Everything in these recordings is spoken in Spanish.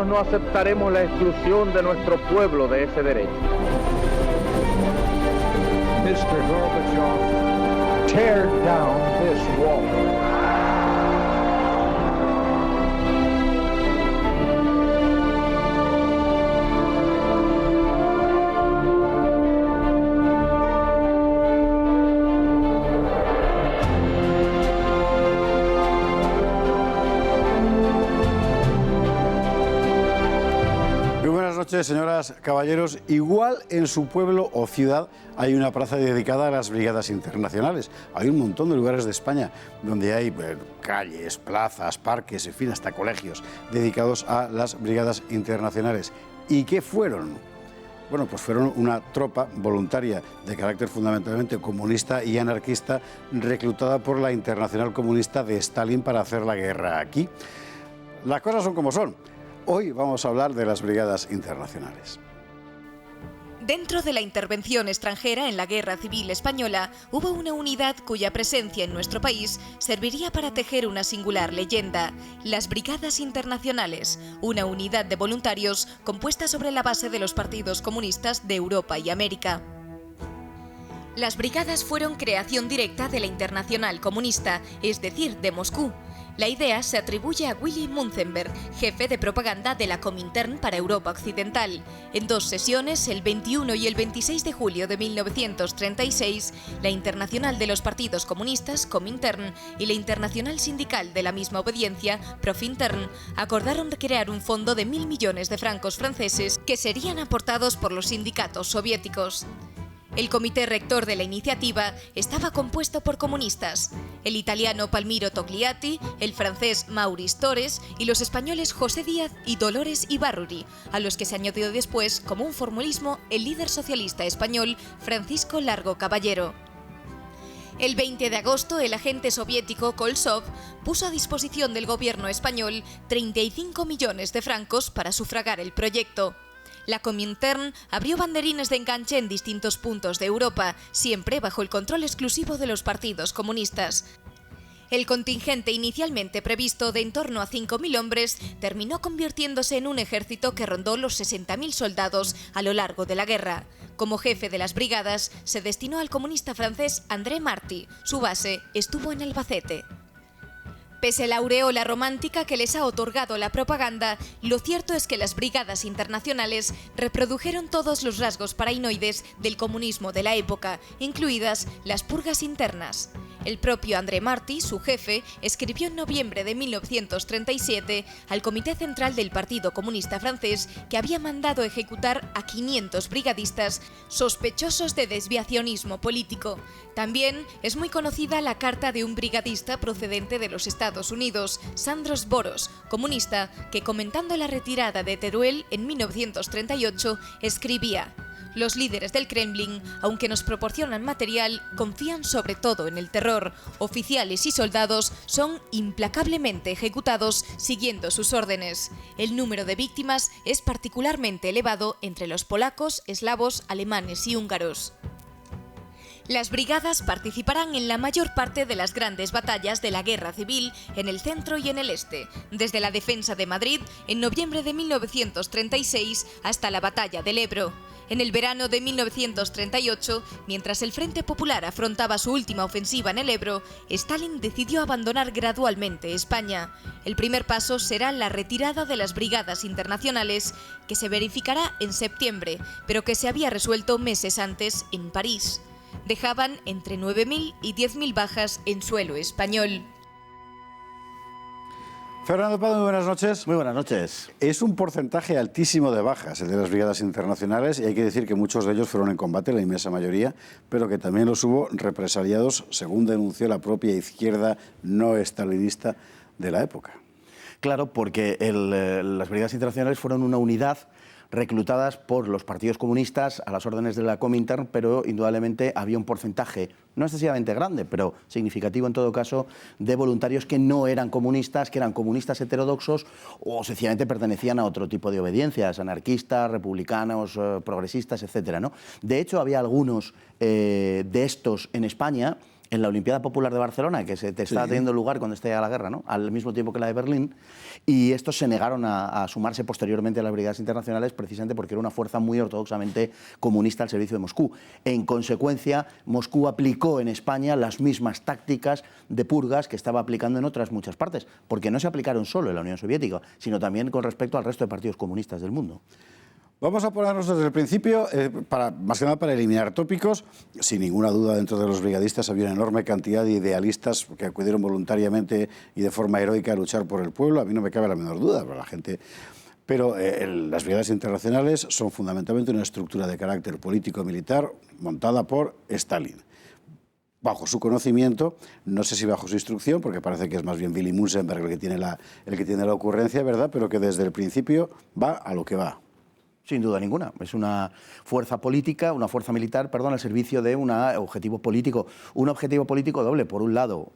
nosotros no aceptaremos la exclusión de nuestro pueblo de ese derecho. Mr. Gorbachev, tear down this wall. Buenas noches, señoras, caballeros. Igual en su pueblo o ciudad hay una plaza dedicada a las brigadas internacionales. Hay un montón de lugares de España donde hay calles, plazas, parques, en fin, hasta colegios dedicados a las brigadas internacionales. ¿Y qué fueron? Bueno, pues fueron una tropa voluntaria de carácter fundamentalmente comunista y anarquista reclutada por la Internacional Comunista de Stalin para hacer la guerra aquí. Las cosas son como son. Hoy vamos a hablar de las brigadas internacionales. Dentro de la intervención extranjera en la Guerra Civil Española, hubo una unidad cuya presencia en nuestro país serviría para tejer una singular leyenda: las Brigadas Internacionales, una unidad de voluntarios compuesta sobre la base de los partidos comunistas de Europa y América. Las brigadas fueron creación directa de la Internacional Comunista, es decir, de Moscú. La idea se atribuye a Willy Munzenberg, jefe de propaganda de la Comintern para Europa Occidental. En dos sesiones, el 21 y el 26 de julio de 1936, la Internacional de los Partidos Comunistas, Comintern, y la Internacional Sindical de la misma obediencia, Profintern, acordaron crear un fondo de 1.000 millones de francos franceses que serían aportados por los sindicatos soviéticos. El comité rector de la iniciativa estaba compuesto por comunistas: el italiano Palmiro Togliatti, el francés Maurice Torres y los españoles José Díaz y Dolores Ibarruri, a los que se añadió después, como un formulismo, el líder socialista español Francisco Largo Caballero. El 20 de agosto, el agente soviético Koltsov puso a disposición del gobierno español 35 millones de francos para sufragar el proyecto. La Comintern abrió banderines de enganche en distintos puntos de Europa, siempre bajo el control exclusivo de los partidos comunistas. El contingente inicialmente previsto de en torno a 5.000 hombres terminó convirtiéndose en un ejército que rondó los 60.000 soldados a lo largo de la guerra. Como jefe de las brigadas se destinó al comunista francés André Marty. Su base estuvo en Albacete. Pese a la aureola romántica que les ha otorgado la propaganda, lo cierto es que las brigadas internacionales reprodujeron todos los rasgos paranoides del comunismo de la época, incluidas las purgas internas. El propio André Marty, su jefe, escribió en noviembre de 1937 al Comité Central del Partido Comunista Francés que había mandado ejecutar a 500 brigadistas sospechosos de desviacionismo político. También es muy conocida la carta de un brigadista procedente de los Estados Unidos, Sandros Boros, comunista, que comentando la retirada de Teruel en 1938 escribía: los líderes del Kremlin, aunque nos proporcionan material, confían sobre todo en el terror. Oficiales y soldados son implacablemente ejecutados siguiendo sus órdenes. El número de víctimas es particularmente elevado entre los polacos, eslavos, alemanes y húngaros. Las brigadas participarán en la mayor parte de las grandes batallas de la Guerra Civil en el centro y en el este, desde la defensa de Madrid en noviembre de 1936 hasta la batalla del Ebro. En el verano de 1938, mientras el Frente Popular afrontaba su última ofensiva en el Ebro, Stalin decidió abandonar gradualmente España. El primer paso será la retirada de las brigadas internacionales, que se verificará en septiembre, pero que se había resuelto meses antes en París. Dejaban entre 9.000 y 10.000 bajas en suelo español. Fernando Pado, muy buenas noches. Muy buenas noches. Es un porcentaje altísimo de bajas el de las brigadas internacionales, y hay que decir que muchos de ellos fueron en combate, la inmensa mayoría, pero que también los hubo represaliados, según denunció la propia izquierda no estalinista de la época. Claro, porque las brigadas internacionales fueron una unidad reclutadas por los partidos comunistas a las órdenes de la Comintern, pero indudablemente había un porcentaje no excesivamente grande, pero significativo en todo caso, de voluntarios que no eran comunistas, que eran comunistas heterodoxos o sencillamente pertenecían a otro tipo de obediencias, anarquistas, republicanos, progresistas, etcétera, ¿no? De hecho, había algunos de estos en España en la Olimpiada Popular de Barcelona, que se te estaba teniendo lugar cuando estallaba la guerra, ¿no? Al mismo tiempo que la de Berlín, y estos se negaron a sumarse posteriormente a las brigadas internacionales precisamente porque era una fuerza muy ortodoxamente comunista al servicio de Moscú. En consecuencia, Moscú aplicó en España las mismas tácticas de purgas que estaba aplicando en otras muchas partes, porque no se aplicaron solo en la Unión Soviética, sino también con respecto al resto de partidos comunistas del mundo. Vamos a ponernos desde el principio, más que nada para eliminar tópicos. Sin ninguna duda, dentro de los brigadistas había una enorme cantidad de idealistas que acudieron voluntariamente y de forma heroica a luchar por el pueblo. A mí no me cabe la menor duda, pero la gente... Pero las brigadas internacionales son fundamentalmente una estructura de carácter político-militar montada por Stalin. Bajo su conocimiento, no sé si bajo su instrucción, porque parece que es más bien Willy Munzenberg el que tiene la ocurrencia, ¿verdad? Pero que desde el principio va a lo que va. Sin duda ninguna. Es una fuerza política, una fuerza militar, perdón, al servicio de un objetivo político. Un objetivo político doble. Por un lado,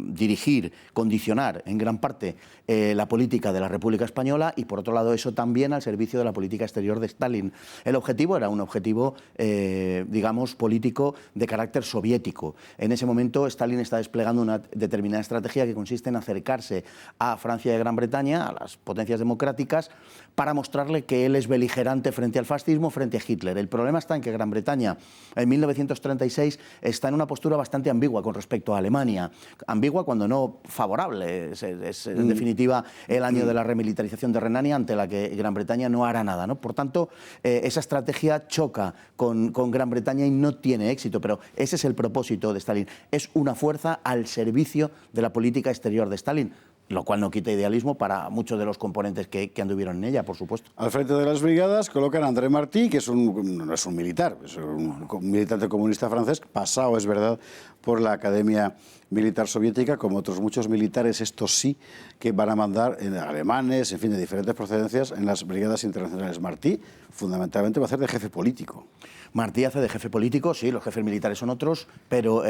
dirigir, condicionar en gran parte la política de la República Española y por otro lado eso también al servicio de la política exterior de Stalin. El objetivo era un objetivo, digamos, político de carácter soviético. En ese momento Stalin está desplegando una determinada estrategia que consiste en acercarse a Francia y a Gran Bretaña, a las potencias democráticas, para mostrarle que él es beligerante frente al fascismo, frente a Hitler. El problema está en que Gran Bretaña en 1936 está en una postura bastante ambigua con respecto a Alemania. Ambigua cuando no favorable. Es en definitiva el año de la remilitarización de Renania, ante la que Gran Bretaña no hará nada, ¿no? Por tanto, esa estrategia choca con Gran Bretaña y no tiene éxito, pero ese es el propósito de Stalin. Es una fuerza al servicio de la política exterior de Stalin, lo cual no quita idealismo para muchos de los componentes que anduvieron en ella, por supuesto. Al frente de las brigadas colocan a André Martí, que no es un militar, es un militante comunista francés, pasado, es verdad, por la Academia Militar Soviética, como otros muchos militares, estos sí, que van a mandar alemanes, en fin, de diferentes procedencias, en las brigadas internacionales. Martí, fundamentalmente, va a hacer de jefe político. Martí hace de jefe político, sí, los jefes militares son otros, pero...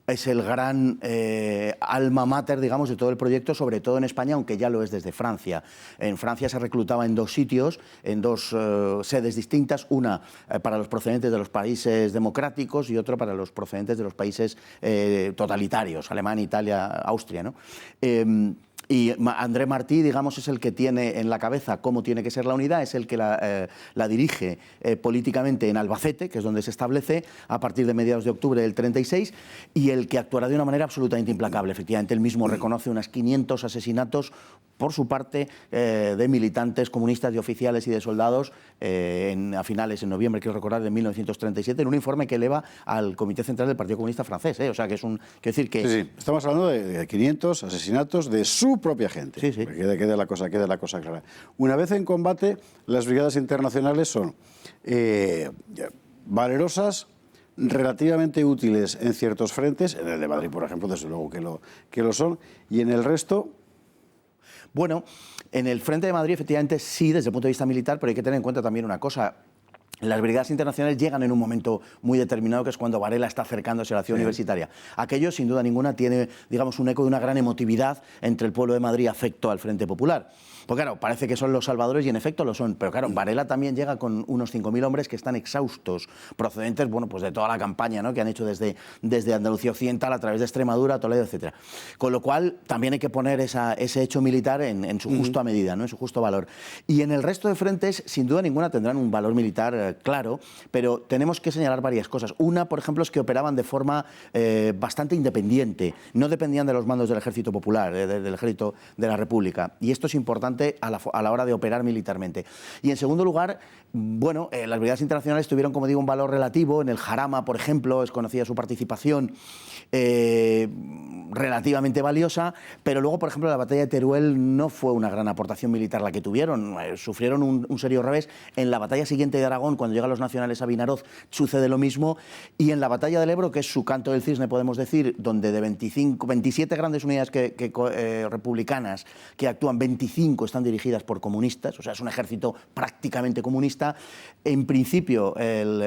es el gran alma mater, digamos, de todo el proyecto, sobre todo en España, aunque ya lo es desde Francia. En Francia se reclutaba en dos sitios, en dos sedes distintas, una para los procedentes de los países democráticos y otra para los procedentes de los países totalitarios, Alemania, Italia, Austria, ¿no? Y André Martí, digamos, es el que tiene en la cabeza cómo tiene que ser la unidad, es el que la dirige políticamente en Albacete, que es donde se establece a partir de mediados de octubre del 36, y el que actuará de una manera absolutamente implacable. Efectivamente, él mismo reconoce unos 500 asesinatos por su parte de militantes comunistas, de oficiales y de soldados a finales, en noviembre, quiero recordar, de 1937, en un informe que eleva al Comité Central del Partido Comunista Francés. O sea, que es un... Quiero decir que... Sí. Estamos hablando de 500 asesinatos de su propia gente. Sí, sí. Queda la cosa clara. Una vez en combate, las brigadas internacionales son valerosas, relativamente útiles en ciertos frentes, en el de Madrid, por ejemplo, desde luego que lo son, y en el resto... Bueno, en el frente de Madrid, efectivamente, sí, desde el punto de vista militar, pero hay que tener en cuenta también una cosa. Las brigadas internacionales llegan en un momento muy determinado, que es cuando Varela está acercándose a la ciudad universitaria. Aquello, sin duda ninguna, tiene, digamos, un eco de una gran emotividad entre el pueblo de Madrid afecto al Frente Popular. Pues claro, parece que son los salvadores y en efecto lo son, pero claro, Varela también llega con unos 5.000 hombres que están exhaustos, procedentes, bueno, pues de toda la campaña, ¿no?, que han hecho desde Andalucía Occidental a través de Extremadura, Toledo, etcétera. Con lo cual también hay que poner ese hecho militar en su justa medida, ¿no?, en su justo valor. Y en el resto de frentes, sin duda ninguna, tendrán un valor militar claro, pero tenemos que señalar varias cosas. Una, por ejemplo, es que operaban de forma bastante independiente, no dependían de los mandos del Ejército Popular, del Ejército de la República, y esto es importante a la hora de operar militarmente. Y en segundo lugar, bueno, las brigadas internacionales tuvieron, como digo, un valor relativo. En el Jarama, por ejemplo, es conocida su participación relativamente valiosa, pero luego, por ejemplo, la batalla de Teruel no fue una gran aportación militar la que tuvieron, sufrieron un serio revés. En la batalla siguiente de Aragón, cuando llegan los nacionales a Vinaroz, sucede lo mismo, y en la batalla del Ebro, que es su canto del cisne, podemos decir, donde de 27 grandes unidades republicanas que actúan, 25 están dirigidas por comunistas, o sea, es un ejército prácticamente comunista. En principio,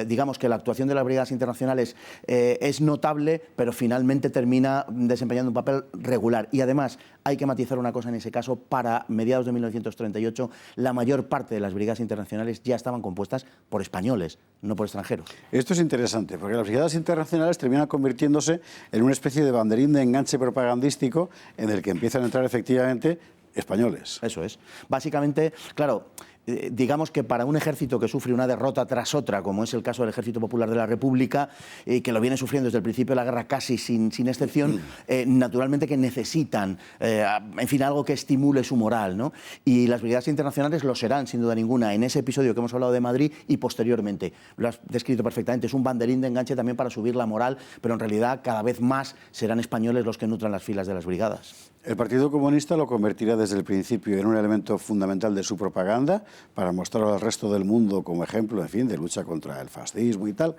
digamos que la actuación de las brigadas internacionales es notable, pero finalmente termina desempeñando desempeñando un papel regular. Y además hay que matizar una cosa en ese caso: para mediados de 1938 la mayor parte de las brigadas internacionales ya estaban compuestas por españoles, no por extranjeros. Esto es interesante, porque las brigadas internacionales terminan convirtiéndose en una especie de banderín de enganche propagandístico en el que empiezan a entrar efectivamente españoles. Eso es. Básicamente, claro, digamos que para un ejército que sufre una derrota tras otra, como es el caso del Ejército Popular de la República, que lo viene sufriendo desde el principio de la guerra casi sin excepción, naturalmente que necesitan, en fin, algo que estimule su moral, ¿no? Y las brigadas internacionales lo serán, sin duda ninguna, en ese episodio que hemos hablado de Madrid y posteriormente. Lo has descrito perfectamente, es un banderín de enganche también para subir la moral, pero en realidad cada vez más serán españoles los que nutran las filas de las brigadas. El Partido Comunista lo convertirá desde el principio en un elemento fundamental de su propaganda, para mostrarlo al resto del mundo como ejemplo, en fin, de lucha contra el fascismo y tal.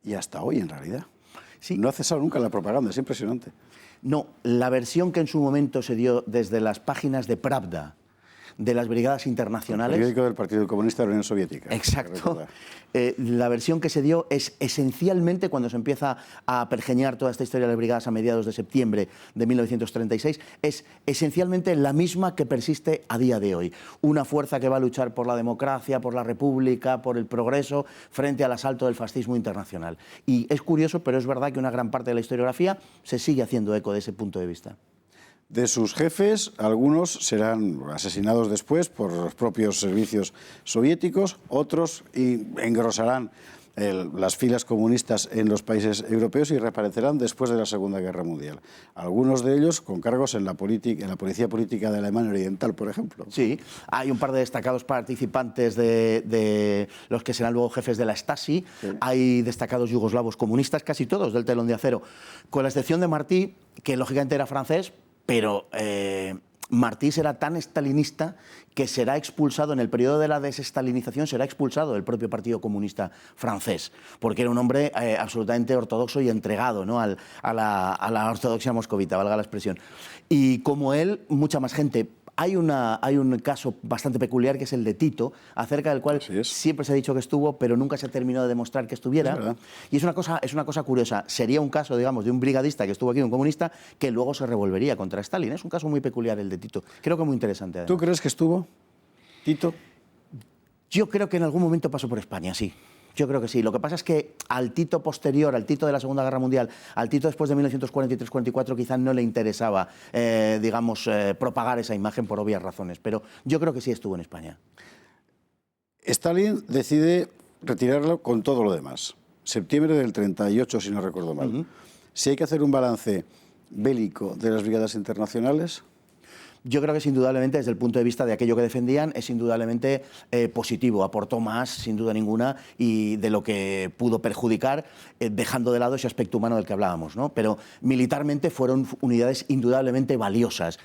Y hasta hoy, en realidad. Sí. No ha cesado nunca la propaganda, es impresionante. No, la versión que en su momento se dio desde las páginas de Pravda, de las brigadas internacionales... El periódico del Partido Comunista de la Unión Soviética. Exacto. La versión que se dio es esencialmente, cuando se empieza a pergeñar toda esta historia de las brigadas a mediados de septiembre de 1936, es esencialmente la misma que persiste a día de hoy. Una fuerza que va a luchar por la democracia, por la república, por el progreso, frente al asalto del fascismo internacional. Y es curioso, pero es verdad que una gran parte de la historiografía se sigue haciendo eco de ese punto de vista. De sus jefes, algunos serán asesinados después por los propios servicios soviéticos, otros engrosarán las filas comunistas en los países europeos y reaparecerán después de la Segunda Guerra Mundial. Algunos de ellos con cargos en la policía política de Alemania Oriental, por ejemplo. Sí, hay un par de destacados participantes de los que serán luego jefes de la Stasi. Sí. Hay destacados yugoslavos comunistas, casi todos del telón de acero, con la excepción de Martí, que lógicamente era francés, pero Martí será tan estalinista que será expulsado en el periodo de la desestalinización, será expulsado del propio Partido Comunista francés, porque era un hombre absolutamente ortodoxo y entregado, ¿no?, a la ortodoxia moscovita, valga la expresión. Y como él, mucha más gente. Hay un caso bastante peculiar, que es el de Tito, acerca del cual siempre se ha dicho que estuvo, pero nunca se ha terminado de demostrar que estuviera. Y es una cosa curiosa. Sería un caso, digamos, de un brigadista que estuvo aquí, un comunista, que luego se revolvería contra Stalin. Es un caso muy peculiar el de Tito. Creo que muy interesante, además. ¿Tú crees que estuvo Tito? Yo creo que en algún momento pasó por España, sí. Yo creo que sí. Lo que pasa es que al Tito posterior, al Tito de la Segunda Guerra Mundial, al Tito después de 1943-44, quizás no le interesaba, propagar esa imagen por obvias razones. Pero yo creo que sí estuvo en España. Stalin decide retirarlo con todo lo demás. Septiembre del 38, si no recuerdo mal. Si hay que hacer un balance bélico de las brigadas internacionales... Yo creo que es indudablemente, desde el punto de vista de aquello que defendían, es indudablemente positivo. Aportó más, sin duda ninguna, y de lo que pudo perjudicar, dejando de lado ese aspecto humano del que hablábamos, ¿no? Pero militarmente fueron unidades indudablemente valiosas.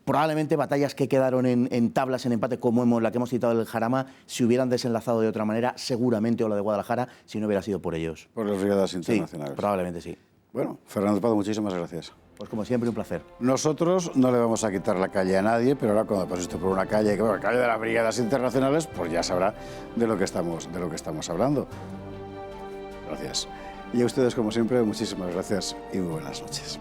Probablemente batallas que quedaron en tablas, en empate, como la que hemos citado del Jarama, se hubieran desenlazado de otra manera, seguramente, o la de Guadalajara, si no hubiera sido por ellos. Por las brigadas internacionales. Sí, probablemente sí. Bueno, Fernando Pado, muchísimas gracias. Pues como siempre, un placer. Nosotros no le vamos a quitar la calle a nadie, pero ahora cuando pase usted por una calle, la calle de las brigadas internacionales, pues ya sabrá de lo que estamos hablando. Gracias. Y a ustedes, como siempre, muchísimas gracias y muy buenas noches.